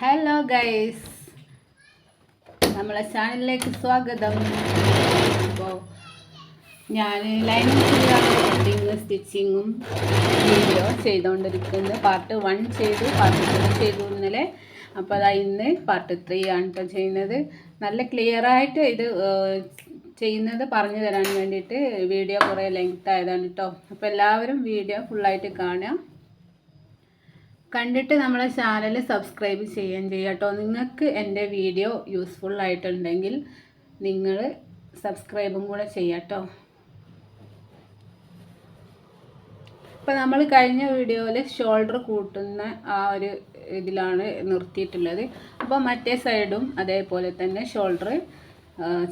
Hello guys, നമ്മളെ ചാനലിലേക്ക് സ്വാഗതം. അപ്പോൾ ഞാൻ ലൈനിങ് കട്ടിങ് സ്റ്റിച്ചിങ്ങും വീഡിയോ ചെയ്തുകൊണ്ടിരിക്കുന്നത്. പാർട്ട് 1 ചെയ്തു, പാർട്ട് 2 ചെയ്തു ഇന്നലെ. അപ്പോൾ അതാ ഇന്ന് പാർട്ട് 3 ആണ് കേട്ടോ ചെയ്യുന്നത്. നല്ല ക്ലിയറായിട്ട് ഇത് ചെയ്യുന്നത് പറഞ്ഞു തരാൻ വേണ്ടിയിട്ട് വീഡിയോ കുറേ ലെങ്ത് ആയതാണ് കേട്ടോ. അപ്പോൾ എല്ലാവരും വീഡിയോ ഫുള്ളായിട്ട് കാണുക. കണ്ടിട്ട് നമ്മളെ ചാനൽ സബ്സ്ക്രൈബ് ചെയ്യുകയും ചെയ്യുക കേട്ടോ. നിങ്ങൾക്ക് എൻ്റെ വീഡിയോ യൂസ്ഫുൾ ആയിട്ടുണ്ടെങ്കിൽ നിങ്ങൾ സബ്സ്ക്രൈബും കൂടെ ചെയ്യുക കേട്ടോ. ഇപ്പോൾ നമ്മൾ കഴിഞ്ഞ വീഡിയോയിൽ ഷോൾഡർ കൂട്ടുന്ന ആ ഒരു ഇതിലാണ് നിർത്തിയിട്ടുള്ളത്. അപ്പോൾ മറ്റേ സൈഡും അതേപോലെ തന്നെ ഷോൾഡർ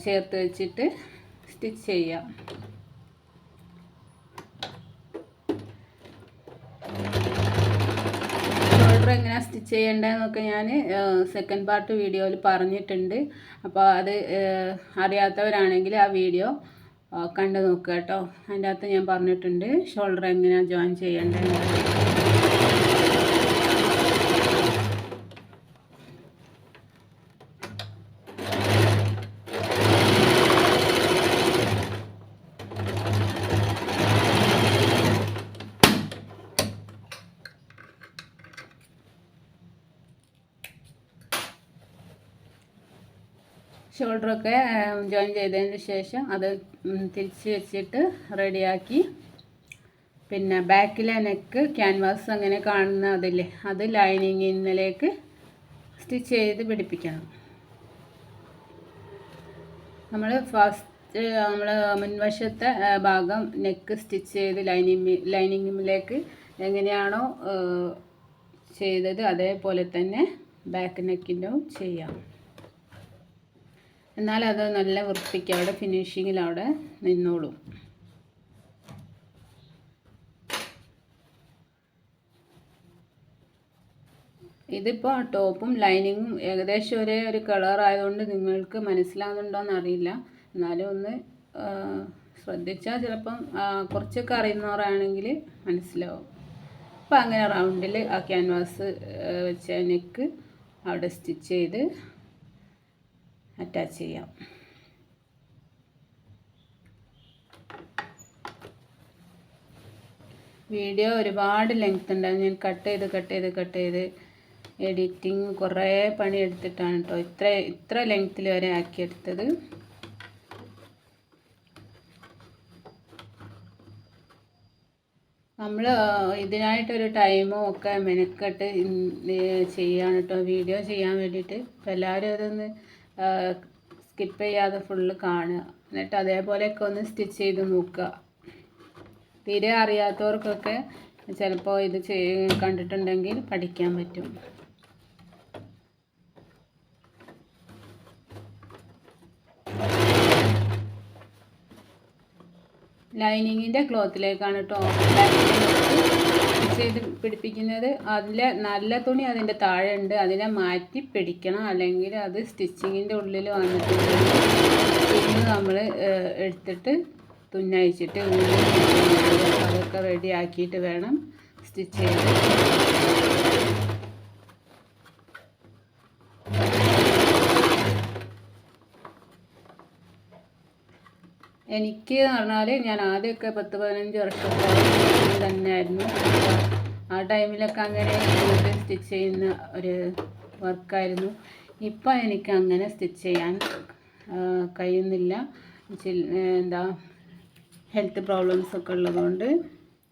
ചേർത്ത് വെച്ചിട്ട് സ്റ്റിച്ച് ചെയ്യാം. എങ്ങനെ സ്റ്റിച്ച് ചെയ്യേണ്ടതെന്നൊക്കെ ഞാൻ സെക്കൻഡ് പാർട്ട് വീഡിയോയിൽ പറഞ്ഞിട്ടുണ്ട്. അപ്പോൾ അത് അറിയാത്തവരാണെങ്കിൽ ആ വീഡിയോ കണ്ടു നോക്കുക കേട്ടോ. അതിൻ്റെ അകത്ത് ഞാൻ പറഞ്ഞിട്ടുണ്ട് ഷോൾഡർ എങ്ങനെയാണ് ജോയിൻ ചെയ്യേണ്ടത്. ഷോൾഡറൊക്കെ ജോയിൻ ചെയ്തതിന് ശേഷം അത് തിരിച്ച് വെച്ചിട്ട് റെഡിയാക്കി, പിന്നെ ബാക്കിലെ നെക്ക് ക്യാൻവാസ് അങ്ങനെ കാണുന്ന അതില്ലേ, അത് ലൈനിങ്ങിലേക്ക് സ്റ്റിച്ച് ചെയ്ത് പിടിപ്പിക്കണം. നമ്മൾ ഫസ്റ്റ് നമ്മൾ മുൻവശത്തെ ഭാഗം നെക്ക് സ്റ്റിച്ച് ചെയ്ത് ലൈനിങ്ങിലേക്ക് എങ്ങനെയാണോ ചെയ്തത് അതേപോലെ തന്നെ ബാക്ക് നെക്കിൻ്റെ ചെയ്യാം. എന്നാൽ അത് നല്ല വൃത്തിക്ക് അവിടെ ഫിനിഷിങ്ങിൽ അവിടെ നിന്നോളും. ഇതിപ്പോൾ ടോപ്പും ലൈനിങ്ങും ഏകദേശം ഒരേ ഒരു കളർ ആയതുകൊണ്ട് നിങ്ങൾക്ക് മനസ്സിലാകുന്നുണ്ടോയെന്ന് അറിയില്ല. എന്നാലും ഒന്ന് ശ്രദ്ധിച്ചാൽ ചിലപ്പം കുറച്ചൊക്കെ അറിയുന്നവരാണെങ്കിൽ മനസ്സിലാവും. അപ്പോൾ അങ്ങനെ റൗണ്ടിൽ ആ ക്യാൻവാസ് വെച്ച നെക്ക് അവിടെ സ്റ്റിച്ച് ചെയ്ത് അറ്റാച്ച് ചെയ്യാം. വീഡിയോ ഒരുപാട് ലെങ്ത് ഉണ്ടാകും. ഞാൻ കട്ട് ചെയ്ത് എഡിറ്റിങ് കുറേ പണി എടുത്തിട്ടാണ് കേട്ടോ ഇത്ര ലെങ്ത്തിൽ വരെ ആക്കിയെടുത്തത്. നമ്മൾ ഇതിനായിട്ടൊരു ടൈമും ഒക്കെ മെനക്കെട്ട് ചെയ്യാണ് കേട്ടോ വീഡിയോ ചെയ്യാൻ വേണ്ടിയിട്ട്. അപ്പോൾ എല്ലാവരും അതൊന്ന് സ്കിപ്പ് ചെയ്യാതെ ഫുള്ള് കാണുക. എന്നിട്ട് അതേപോലെയൊക്കെ ഒന്ന് സ്റ്റിച്ച് ചെയ്ത് നോക്കുക. തീരെ അറിയാത്തവർക്കൊക്കെ ചിലപ്പോൾ ഇത് കണ്ടിട്ടുണ്ടെങ്കിൽ പഠിക്കാൻ പറ്റും. ലൈനിങ്ങിൻ്റെ ക്ലോത്തിലേക്കാണ് കേട്ടോ ചെയ്ത് പിടിപ്പിക്കുന്നത്. അതിലെ നല്ല തുണി അതിൻ്റെ താഴെ ഉണ്ട്, അതിനെ മാറ്റി പിടിക്കണം, അല്ലെങ്കിൽ അത് സ്റ്റിച്ചിങ്ങിൻ്റെ ഉള്ളിൽ വന്നിട്ടുണ്ട്. പിന്നെ നമ്മൾ എടുത്തിട്ട് തുന്നയിച്ചിട്ട് അതൊക്കെ റെഡി ആക്കിയിട്ട് വേണം സ്റ്റിച്ച് ചെയ്യാൻ. എനിക്ക് പറഞ്ഞാൽ ഞാൻ ആദ്യമൊക്കെ 10-15 വർഷത്തോളം തന്നെയായിരുന്നു. ആ ടൈമിലൊക്കെ അങ്ങനെ സ്റ്റിച്ച് ചെയ്യുന്ന ഒരു വർക്കായിരുന്നു. ഇപ്പം എനിക്ക് അങ്ങനെ സ്റ്റിച്ച് ചെയ്യാൻ കഴിയുന്നില്ല. ഹെൽത്ത് പ്രോബ്ലംസൊക്കെ ഉള്ളതുകൊണ്ട്.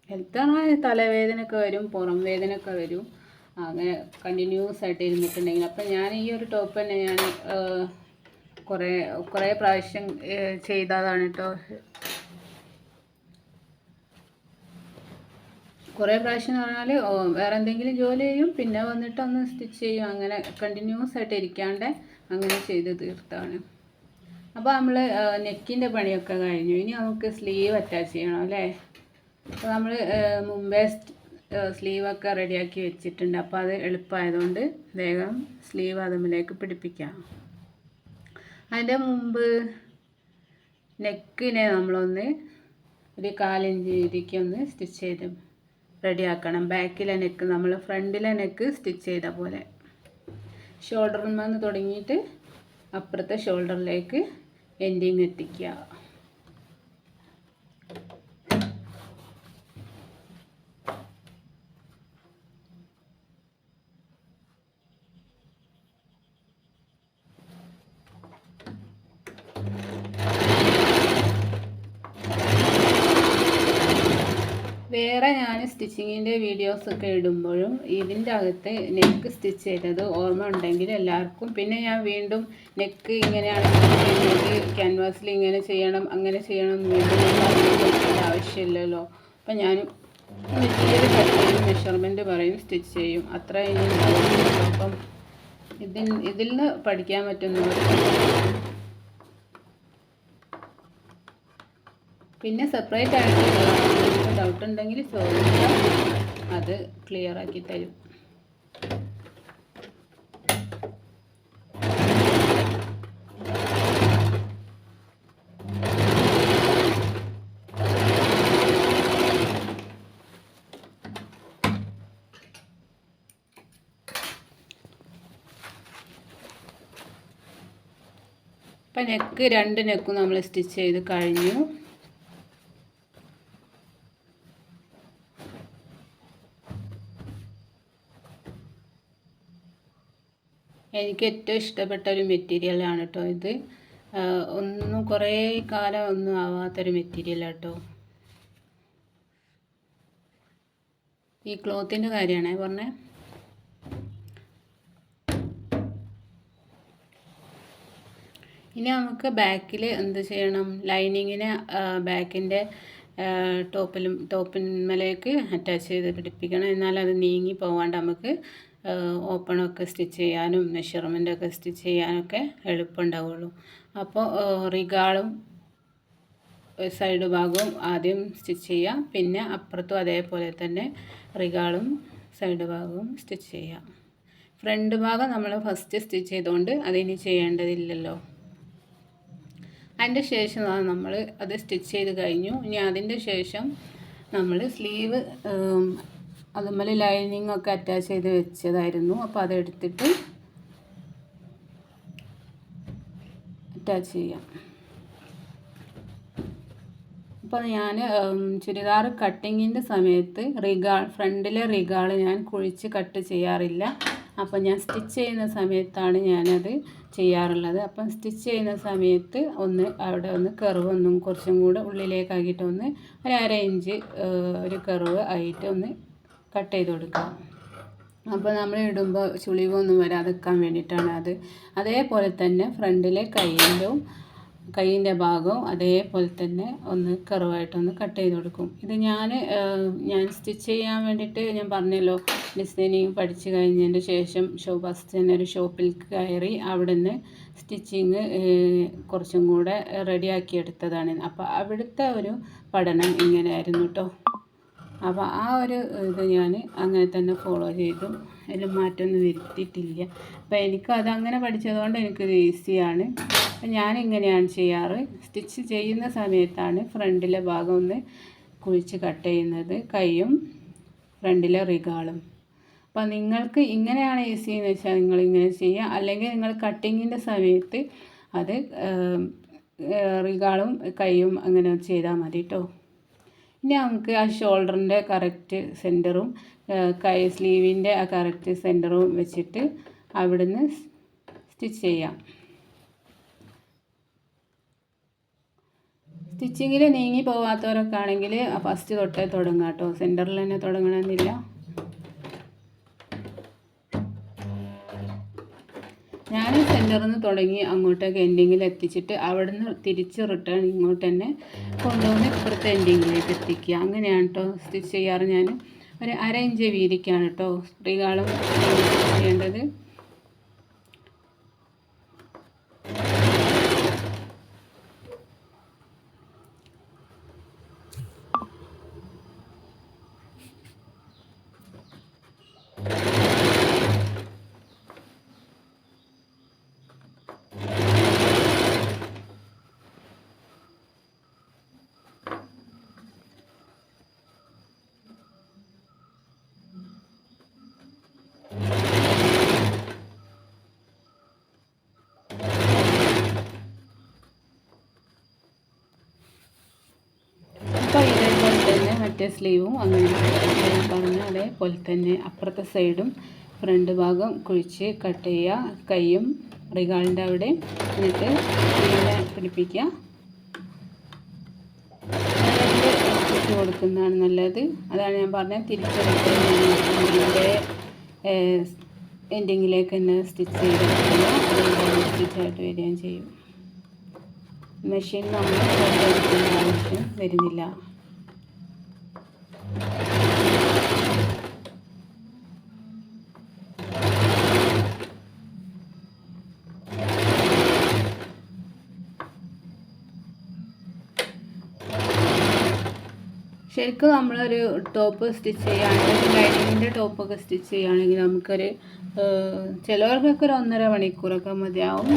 ഹെൽത്ത് പറഞ്ഞാൽ തലവേദനയൊക്കെ വരും, പുറം വേദനയൊക്കെ വരും, അങ്ങനെ കണ്ടിന്യൂസ് ആയിട്ട് ഇരുന്നിട്ടുണ്ടെങ്കിൽ. അപ്പം ഞാൻ ഈ ഒരു ടോപ്പ് തന്നെ ഞാൻ കുറേ പ്രാവശ്യം ചെയ്തതാണ് കേട്ടോ. കുറേ പ്രാവശ്യം എന്ന് പറഞ്ഞാൽ വേറെ എന്തെങ്കിലും ജോലി ചെയ്യും, പിന്നെ വന്നിട്ട് ഒന്ന് സ്റ്റിച്ച് ചെയ്യും, അങ്ങനെ കണ്ടിന്യൂസ് ആയിട്ട് ഇരിക്കാണ്ട് അങ്ങനെ ചെയ്ത് തീർത്താണ്. അപ്പോൾ നമ്മൾ നെക്കിൻ്റെ പണിയൊക്കെ കഴിഞ്ഞു. ഇനി നമുക്ക് സ്ലീവ് അറ്റാച്ച് ചെയ്യണം അല്ലേ. അപ്പോൾ നമ്മൾ മുമ്പേ സ്ലീവൊക്കെ റെഡിയാക്കി വെച്ചിട്ടുണ്ട്. അപ്പോൾ അത് എളുപ്പമായതുകൊണ്ട് വേഗം സ്ലീവ് അതിലേക്ക് പിടിപ്പിക്കാം. അതിൻ്റെ മുമ്പ് നെക്കിനെ നമ്മളൊന്ന് ഒരു 1/4 ഇഞ്ച് വീതിക്ക് ഒന്ന് സ്റ്റിച്ച് ചെയ്ത് റെഡിയാക്കണം. ബാക്കിലെ നെക്ക് നമ്മൾ ഫ്രണ്ടിലെ നെക്ക് സ്റ്റിച്ച് ചെയ്ത പോലെ. ഷോൾഡറിൽ നിന്ന് തുടങ്ങിയിട്ട് അപ്പുറത്തെ ഷോൾഡറിലേക്ക് എൻഡിങ് എത്തിക്കുക. വേറെ ഞാൻ സ്റ്റിച്ചിങ്ങിൻ്റെ വീഡിയോസൊക്കെ ഇടുമ്പോഴും ഇതിൻ്റെ അകത്ത് നെക്ക് സ്റ്റിച്ച് ചെയ്തത് ഓർമ്മ ഉണ്ടെങ്കിൽ എല്ലാവർക്കും, പിന്നെ ഞാൻ വീണ്ടും നെക്ക് ഇങ്ങനെയാണ് ചെയ്യുന്നത്, ക്യാൻവാസിൽ ഇങ്ങനെ ചെയ്യണം അങ്ങനെ ചെയ്യണം എന്ന് വീണ്ടും ആവശ്യമില്ലല്ലോ. അപ്പം ഞാൻ മെറ്റീരിയൽ കട്ട് ചെയ്യും, മെഷർമെൻറ്റ് പറയും, സ്റ്റിച്ച് ചെയ്യും, അത്ര ഇനി ഉണ്ടാവുള്ളൂ. അപ്പം ഇതിൽ നിന്ന് പഠിക്കാൻ പറ്റുന്നവർ, പിന്നെ സെപ്പറേറ്റ് ആയിട്ട് ഡൗട്ട് ഉണ്ടെങ്കിൽ ചോദിച്ചാൽ അത് ക്ലിയർ ആക്കി തരും. ഇപ്പം നെക്ക് 2 നെക്കും നമ്മൾ സ്റ്റിച്ച് ചെയ്ത് കഴിഞ്ഞു. എനിക്ക് ഏറ്റവും ഇഷ്ടപ്പെട്ട ഒരു മെറ്റീരിയലാണ് കേട്ടോ ഇത്. ഒന്നും കുറേ കാലം ഒന്നും ആവാത്തൊരു മെറ്റീരിയലാണ് കേട്ടോ. ഈ ക്ലോത്തിൻ്റെ കാര്യമാണേ പറഞ്ഞേ. ഇനി നമുക്ക് ബാക്കിൽ എന്ത് ചെയ്യണം, ലൈനിങ്ങിന് ബാക്കിൻ്റെ ടോപ്പിന്മേലേക്ക് അറ്റാച്ച് ചെയ്ത് പിടിപ്പിക്കണം. എന്നാൽ അത് നീങ്ങി പോകാണ്ട് നമുക്ക് ഓപ്പണൊക്കെ സ്റ്റിച്ച് ചെയ്യാനും മെഷർമെൻറ്റൊക്കെ സ്റ്റിച്ച് ചെയ്യാനൊക്കെ എളുപ്പമുണ്ടാവുള്ളൂ. അപ്പോൾ റിഗാളും സൈഡ് ഭാഗവും ആദ്യം സ്റ്റിച്ച് ചെയ്യാം, പിന്നെ അപ്പുറത്തും അതേപോലെ തന്നെ റിഗാളും സൈഡ് ഭാഗവും സ്റ്റിച്ച് ചെയ്യാം. ഫ്രണ്ട് ഭാഗം നമ്മൾ ഫസ്റ്റ് സ്റ്റിച്ച് ചെയ്തുകൊണ്ട് അതിനി ചെയ്യേണ്ടതില്ലല്ലോ. അതിൻ്റെ ശേഷം നമ്മൾ അത് സ്റ്റിച്ച് ചെയ്ത് കഴിഞ്ഞു. ഇനി അതിൻ്റെ ശേഷം നമ്മൾ സ്ലീവ് അതുപോലെ ലൈനിങ് ഒക്കെ അറ്റാച്ച് ചെയ്ത് വെച്ചതായിരുന്നു. അപ്പോൾ അതെടുത്തിട്ട് അറ്റാച്ച് ചെയ്യാം. അപ്പോൾ ഞാൻ ചുരിദാർ കട്ടിങ്ങിൻ്റെ സമയത്ത് ഫ്രണ്ടിലെ റിഗാൾ ഞാൻ കുഴിച്ച് കട്ട് ചെയ്യാറില്ല. അപ്പോൾ ഞാൻ സ്റ്റിച്ച് ചെയ്യുന്ന സമയത്താണ് ഞാനത് ചെയ്യാറുള്ളത്. അപ്പം സ്റ്റിച്ച് ചെയ്യുന്ന സമയത്ത് അവിടെ കർവ് കുറച്ചും കൂടെ ഉള്ളിലേക്കാക്കിയിട്ട് ഒരു 1/2 ഇഞ്ച് ഒരു കർവ് ആയിട്ട് കട്ട് ചെയ്ത് കൊടുക്കാം. അപ്പോൾ നമ്മൾ ഇടുമ്പോൾ ചുളിവൊന്നും വരാതെക്കാൻ വേണ്ടിയിട്ടാണ് അത്. അതേപോലെ തന്നെ ഫ്രണ്ടിലെ കൈയിൻ്റെ ഭാഗവും അതേപോലെ തന്നെ കർവായിട്ടൊന്ന് കട്ട് ചെയ്ത് കൊടുക്കും. ഇത് ഞാൻ സ്റ്റിച്ച് ചെയ്യാൻ വേണ്ടിയിട്ട് ഞാൻ പറഞ്ഞല്ലോ, ഡിസൈനിങ് പഠിച്ച് കഴിഞ്ഞതിൻ്റെ ശേഷം ഫസ്റ്റ് തന്നെ ഒരു ഷോപ്പിൽ കയറി അവിടെ നിന്ന് സ്റ്റിച്ചിങ് കുറച്ചും കൂടെ റെഡിയാക്കി എടുത്തതാണ്. അപ്പോൾ അവിടുത്തെ ഒരു പഠനം ഇങ്ങനെയായിരുന്നു കേട്ടോ. അപ്പോൾ ആ ഒരു ഇത് ഞാൻ അങ്ങനെ തന്നെ ഫോളോ ചെയ്തു, അതിൽ മാറ്റമൊന്നും വരുത്തിയിട്ടില്ല. അപ്പോൾ എനിക്കത് അങ്ങനെ പഠിച്ചതുകൊണ്ട് എനിക്കിത് ഈസിയാണ്. അപ്പം ഞാനിങ്ങനെയാണ് ചെയ്യാറ്. സ്റ്റിച്ച് ചെയ്യുന്ന സമയത്താണ് ഫ്രണ്ടിലെ ഭാഗം കുഴിച്ച് കട്ട് ചെയ്യുന്നത്, കൈയും ഫ്രണ്ടിലെ റിഗാളും. അപ്പോൾ നിങ്ങൾക്ക് ഇങ്ങനെയാണ് ഈസി എന്ന് വെച്ചാൽ നിങ്ങളിങ്ങനെ ചെയ്യുക, അല്ലെങ്കിൽ നിങ്ങൾ കട്ടിങ്ങിൻ്റെ സമയത്ത് അത് റിഗാളും കൈയും അങ്ങനെ ചെയ്താൽ മതി കേട്ടോ. ഇനി നമുക്ക് ആ ഷോൾഡറിൻ്റെ കറക്റ്റ് സെൻറ്ററും സ്ലീവിൻ്റെ ആ കറക്റ്റ് സെൻറ്ററും വെച്ചിട്ട് അവിടുന്ന് സ്റ്റിച്ച് ചെയ്യാം. സ്റ്റിച്ചിങ്ങിൽ നീങ്ങി പോകാത്തവരൊക്കെ ആണെങ്കിൽ ഫസ്റ്റ് തൊട്ടേ തുടങ്ങാം കേട്ടോ, സെൻറ്ററിൽ തന്നെ തുടങ്ങണമെന്നില്ല. ഞാൻ സെൻറ്ററിൽ നിന്ന് തുടങ്ങി അങ്ങോട്ടേക്ക് എൻഡിങ്ങിൽ എത്തിച്ചിട്ട് അവിടെ നിന്ന് തിരിച്ച് റിട്ടേൺ ഇങ്ങോട്ട് തന്നെ കൊണ്ടുവന്ന് ഇപ്പുറത്തെ എൻഡിങ്ങിലേക്ക് എത്തിക്കുക. അങ്ങനെയാണ് കേട്ടോ സ്റ്റിച്ച് ചെയ്യാറ്. ഞാൻ ഒരു 1/2 ഇഞ്ച് വീതിക്കാണ് കേട്ടോ റിഗാളും ചെയ്യേണ്ടത്. മറ്റേ സ്ലീവും അങ്ങനെ പറഞ്ഞ അതേപോലെ തന്നെ അപ്പുറത്തെ സൈഡും ഫ്രണ്ട് ഭാഗം കുഴിച്ച് കട്ട് ചെയ്യുക, കൈയും റിഗാളിൻ്റെ അവിടെ, എന്നിട്ട് ഇങ്ങനെ പിടിപ്പിക്കുക. സ്റ്റിച്ച് കൊടുക്കുന്നതാണ് നല്ലത്. അതാണ് ഞാൻ പറഞ്ഞത്, തിരിച്ചെടുക്കുന്നതിൻ്റെ എൻഡിങ്ങിലേക്ക് തന്നെ സ്റ്റിച്ച് ചെയ്തെടുക്കുക. അതുകൊണ്ട് സ്റ്റിച്ചായിട്ട് വരികയും ചെയ്യും. മെഷീൻ നമ്മൾ എടുക്കേണ്ട ആവശ്യം വരുന്നില്ല. ശരിക്കും നമ്മളൊരു ടോപ്പ് സ്റ്റിച്ച് ചെയ്യുകയാണെങ്കിൽ, ലൈനിങ്ങിൻ്റെ ടോപ്പൊക്കെ സ്റ്റിച്ച് ചെയ്യുകയാണെങ്കിൽ നമുക്കൊരു ചിലവർക്കൊക്കെ ഒരു 1.5 മണിക്കൂറൊക്കെ മതിയാവും.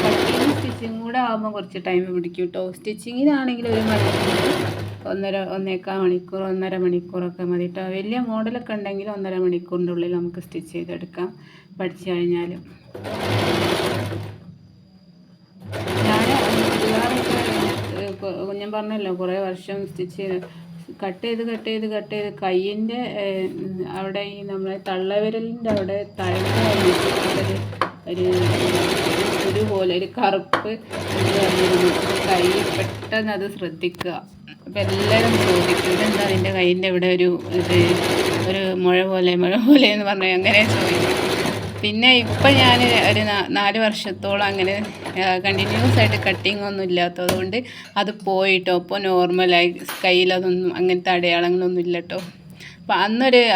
കട്ടിങ് സ്റ്റിച്ചിങ് കൂടെ ആകുമ്പോൾ കുറച്ച് ടൈം പിടിക്കും കേട്ടോ. സ്റ്റിച്ചിങ്ങിനാണെങ്കിൽ 1 മണിക്കൂർ, 1.25 മണിക്കൂർ, 1.5 മണിക്കൂറൊക്കെ മതി കേട്ടോ. വലിയ മോഡലൊക്കെ ഉണ്ടെങ്കിൽ 1.5 മണിക്കൂറിൻ്റെ ഉള്ളിൽ നമുക്ക് സ്റ്റിച്ച് ചെയ്തെടുക്കാം പഠിച്ചു കഴിഞ്ഞാൽ. ഞാൻ പറഞ്ഞല്ലോ കുറേ വർഷം സ്റ്റിച്ച് ചെയ്ത് കട്ട് ചെയ്ത് കയ്യിൻ്റെ അവിടെ ഈ നമ്മളെ തള്ളവിരലിൻ്റെ അവിടെ ഒരു പോലെ ഒരു കറുപ്പ് കൈ പെട്ടെന്ന് അത് ശ്രദ്ധിക്കുക. അപ്പം എല്ലാവരും ചോദിക്കും ഇതെന്താ അതിൻ്റെ കയ്യിൻ്റെ ഇവിടെ ഒരു മുഴ പോലെ എന്ന് പറഞ്ഞാൽ അങ്ങനെ ചോദിക്കും. പിന്നെ ഇപ്പം ഞാൻ ഒരു 4 വർഷത്തോളം അങ്ങനെ കണ്ടിന്യൂസ് ആയിട്ട് കട്ടിങ് ഒന്നും ഇല്ലാത്തത് കൊണ്ട് അത് പോയിട്ടോ. ഇപ്പോൾ നോർമലായി കയ്യിലതൊന്നും അങ്ങനത്തെ അടയാളങ്ങളൊന്നും ഇല്ല കേട്ടോ. അപ്പം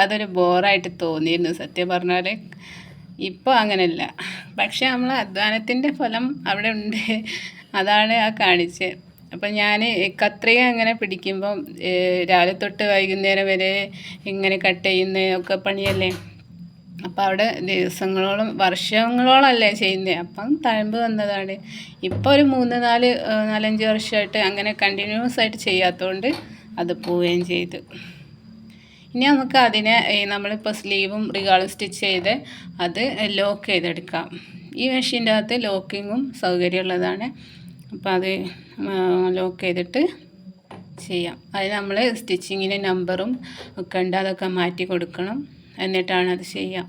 അതൊരു ബോറായിട്ട് തോന്നിയിരുന്നു സത്യം പറഞ്ഞാൽ. ഇപ്പോൾ അങ്ങനെയല്ല. പക്ഷേ നമ്മളെ അധ്വാനത്തിൻ്റെ ഫലം അവിടെ ഉണ്ട്, അതാണ് ആ കാണിച്ചത്. അപ്പം ഞാൻ കത്രിക അങ്ങനെ പിടിക്കുമ്പം രാവിലെ തൊട്ട് വൈകുന്നേരം വരെ ഇങ്ങനെ കട്ട് ചെയ്യുന്നതൊക്കെ പണിയല്ലേ. അപ്പോൾ അവിടെ ദിവസങ്ങളോളം വർഷങ്ങളോളമല്ലേ ചെയ്യുന്നത്. അപ്പം തഴമ്പ് വന്നതാണ്. ഇപ്പോൾ ഒരു 4-5 വർഷമായിട്ട് അങ്ങനെ കണ്ടിന്യൂസ് ആയിട്ട് ചെയ്യാത്തതുകൊണ്ട് അത് പോവുകയും ചെയ്തു. ഇനി നമുക്ക് അതിനെ നമ്മളിപ്പോൾ സ്ലീവും റിഗാളും സ്റ്റിച്ച് ചെയ്ത് അത് ലോക്ക് ചെയ്തെടുക്കാം. ഈ മെഷീൻ്റെ അകത്ത് ലോക്കിങ്ങും സൗകര്യമുള്ളതാണ്. അപ്പോൾ അത് ലോക്ക് ചെയ്തിട്ട് ചെയ്യാം. അതിന് നമ്മൾ സ്റ്റിച്ചിങ്ങിന് നമ്പറും ഒക്കെ ഉണ്ട്, അതൊക്കെ മാറ്റി കൊടുക്കണം. എന്നിട്ടാണ് അത് ചെയ്യാം.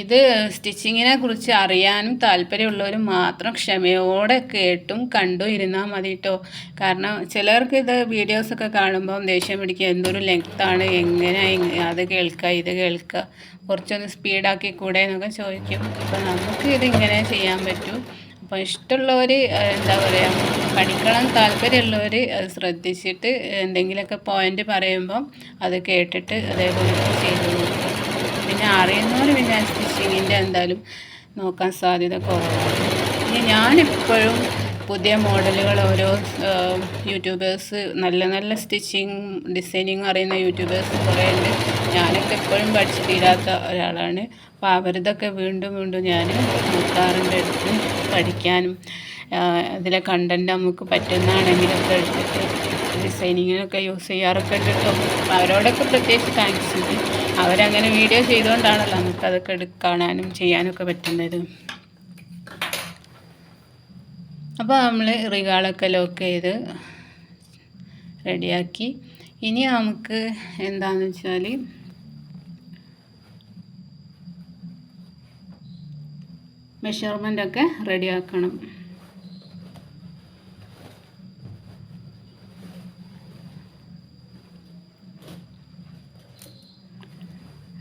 ഇത് സ്റ്റിച്ചിങ്ങിനെ കുറിച്ച് അറിയാനും താല്പര്യമുള്ളവരും മാത്രം ക്ഷമയോടെ കേട്ടും കണ്ടും ഇരുന്നാൽ മതി കേട്ടോ. കാരണം ചിലർക്ക് ഇത് വീഡിയോസൊക്കെ കാണുമ്പം ദേഷ്യം പിടിക്കുക, എന്തൊരു ലെങ്ത്താണ്, എങ്ങനെ അത് കേൾക്കുക ഇത് കേൾക്കുക, കുറച്ചൊന്ന് സ്പീഡാക്കി കൂടെ എന്നൊക്കെ ചോദിക്കും. അപ്പോൾ നമുക്ക് ഇതിങ്ങനെ ചെയ്യാൻ പറ്റും. അപ്പോൾ ഇഷ്ടമുള്ളവർ എന്താ പറയുക, പഠിക്കണം താല്പര്യമുള്ളവർ അത് ശ്രദ്ധിച്ചിട്ട് എന്തെങ്കിലുമൊക്കെ പോയിൻ്റ് പറയുമ്പം അത് കേട്ടിട്ട് അതേപോലെ ചെയ്ത് നോക്കുക. പിന്നെ അറിയുന്നവർ പിന്നെ സ്റ്റിച്ചിങ്ങിൻ്റെ എന്തായാലും നോക്കാൻ സാധ്യത കുറവാണ്. ഇനി ഞാനെപ്പോഴും പുതിയ മോഡലുകൾ ഓരോ യൂട്യൂബേഴ്സ് നല്ല സ്റ്റിച്ചിങ് ഡിസൈനിങ് അറിയുന്ന യൂട്യൂബേഴ്സ് കുറേ ഉണ്ട്. ഞാനൊക്കെ എപ്പോഴും പഠിച്ചു തീരാത്ത ഒരാളാണ്. അപ്പോൾ അവരിതൊക്കെ വീണ്ടും ഞാൻ നോക്കാറുണ്ട്, എടുത്ത് പഠിക്കാനും അതിലെ കണ്ടൻറ്റ് നമുക്ക് പറ്റുന്നതാണെങ്കിലൊക്കെ എടുത്തിട്ട് ഡിസൈനിങ്ങിനൊക്കെ യൂസ് ചെയ്യാറൊക്കെ ഉണ്ട് കേട്ടോ. അവരോടൊക്കെ പ്രത്യേകിച്ച് താങ്ക്സ് ഉണ്ട്. അവരങ്ങനെ വീഡിയോ ചെയ്തുകൊണ്ടാണല്ലോ നമുക്കതൊക്കെ കാണാനും ചെയ്യാനൊക്കെ പറ്റുന്നത്. അപ്പോൾ നമ്മൾ റിഗാളൊക്കെ ലോക്ക് ചെയ്ത് റെഡിയാക്കി. ഇനി നമുക്ക് എന്താണെന്ന് വെച്ചാൽ മെഷർമെൻ്റൊക്കെ റെഡിയാക്കണം.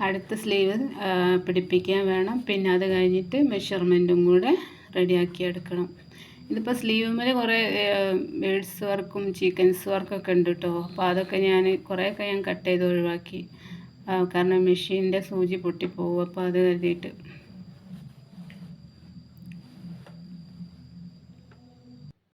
അടുത്ത സ്ലീവ് പിടിപ്പിക്കാൻ വേണം. പിന്നെ അത് കഴിഞ്ഞിട്ട് മെഷർമെൻറ്റും കൂടെ റെഡിയാക്കി എടുക്കണം. ഇതിപ്പോൾ സ്ലീവുമ്മേൽ കുറേ ബേഡ്സ് വർക്കും ചീക്കൻസ് വർക്കൊക്കെ ഉണ്ട് കേട്ടോ. അപ്പോൾ അതൊക്കെ കുറേയൊക്കെ ഞാൻ കട്ട് ചെയ്ത് ഒഴിവാക്കി. കാരണം മെഷീൻ്റെ സൂചി പൊട്ടിപ്പോവും. അപ്പോൾ അത് കരുതിയിട്ട്